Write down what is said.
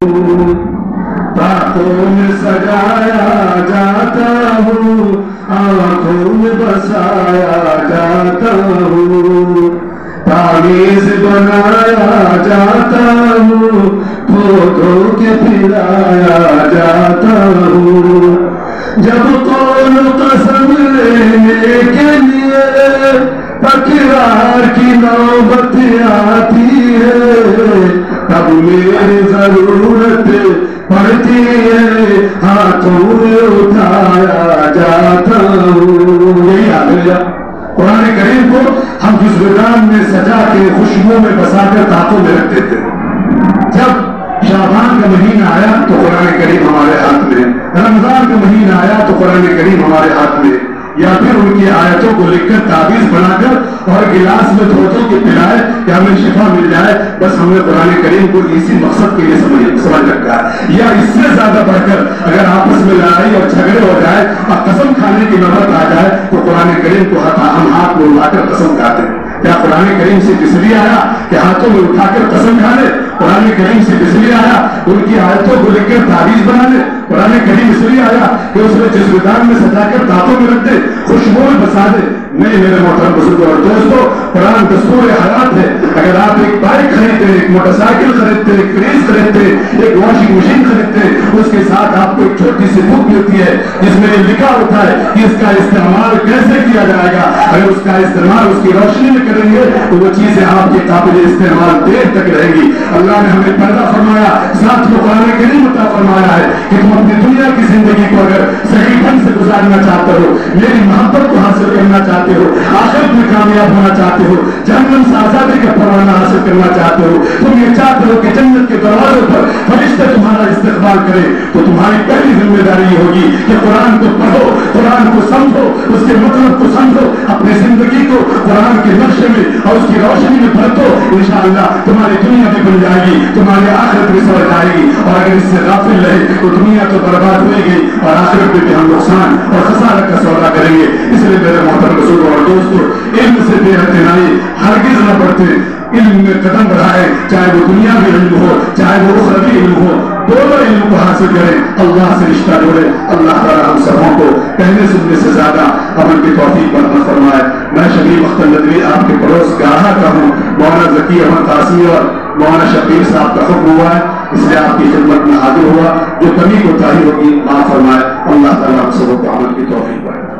باتوں میں سجایا جاتا ہوں، آنکھوں میں بسایا جاتا ہوں، تعویذ بنایا جاتا ہوں، دھو دھو کے پلایا جاتا ہوں۔ جب قول قسم لینے کے لیے تکرار کی نوبت آتی ہے، تب میری ضرورت پڑتی ہے، ہاتھوں میں اٹھایا جاتا ہوں۔ یہی یاد ہے قرآن کریم کو ہم جزویدان میں سجا کے خوشبو میں بسا کر تاقوں میں رکھتے تھے۔ جب شعبان کا مہینہ آیا تو قرآن کریم ہمارے ہاتھ میں، رمضان کا مہینہ آیا تو قرآن کریم ہمارے ہاتھ میں، یا پھر ان کی آیتوں کو لکھ کر تعویذ بنا کر اور گلاس میں دھو دھو کے پلائے کہ ہمیں شفا مل جائے، بس ہم نے قرآن کریم کو اسی مقصد کے لیے سمجھ رکھا ہے۔ یا اس سے زیادہ بڑھ کر اگر آپس میں لڑائی اور جھگڑے ہو جائے اور قسم کھانے کی نوبت آ جائے تو قرآن کریم کو ہم ہاتھ میں اٹھا کر قسم کھاتے ہیں۔ کیا قرآن کریم سے بجلی آیا کہ ہاتھوں میں اٹھا کر قسم کھا لے؟ قرآن کریم سے بجلی آیا ان کی آیتوں کو لکھ کر تعویذ بنا لے؟ قرآن کریم اس لیے آیا کہ اس نے جزویدان میں سجا کر دانتوں میں رکھ دے، خوشبو میں بسا دے؟ نہیں میرے محترم بزرگوں اور دوستوں، قرآن دستور حیات ہے۔ اگر آپ ایک بائک خریدتے، ایک موٹر سائیکل خریدتے، ایک فریج خریدتے، ایک واشنگ مشین خریدتے، اس کے ساتھ آپ کو ایک چھوٹی سی بک ملتی ہے جس میں یہ لکھا ہوتا ہے کہ اس کا استعمال کیسے کیا جائے گا۔ اگر اس کا استعمال اس کی روشنی میں کریں گے تو وہ چیزیں آپ کے قابل استعمال دیر تک رہیں گی۔ اللہ نے ہمیں پیدا فرمایا، ساتھ میں قرآن کریم عطا فرمایا ہے کہ تم اپنی دنیا کی زندگی کو اگر صحیح ڈھنگ سے گزارنا چاہتے ہو، میری محبت کو حاصل کرنا چاہتے ہو، آخرت میں کامیاب ہونا چاہتے ہو، جہنم سے آزادی کا پروانہ حاصل کرنا چاہتے ہو، تم یہ چاہتے ہو کہ جنت کے دروازوں پر فرشتے تمہارا استقبال کرے، تو تمہاری پہلی ذمہ داری یہ ہوگی کہ قرآن کو پڑھو، قرآن کو سمجھو، اس کے مطلب کو سمجھو، اپنی زندگی کو قرآن کے نقشے میں اور اس کی روشنی میں پرتو۔ انشاءاللہ تمہاری دنیا بھی بن جائے گی، تمہاری آخرت بھی سمجھ جائے گی، اور اگر اس سے غافل رہے تو دنیا تو برباد ہوئے گی اور آخرت میں بھی ہم نقصان اور خسارت کا سودا کریں گے۔ اس لیے میرے محترم بزرگوں اور دوستوں، علم سے بے اعتنائی ہرگز نہ بڑھتے، علم میں قدم بڑھائے، چاہے وہ دنیاوی علم ہو چاہے وہ اخروی علم ہو، دونوں علم کو حاصل کریں، اللہ سے رشتہ جوڑے۔ اللہ تعالیٰ ہم سبوں کو کہنے سننے سے زیادہ عمل کی توفیق عطا فرمائے۔ میں شبیر اختر ندوی آپ کے پڑوس گاہا کا ہوں، مولانا ذکی احمد قاسمی اور مولانا شبیر صاحب کا حکم ہوا ہے، اس لیے آپ کی خدمت میں حاضر ہوا، جو کمی کوتاہی ہوگی معاف فرمائے۔ اللہ تعالیٰ ہم سبوں کو عمل کی توفیق دے۔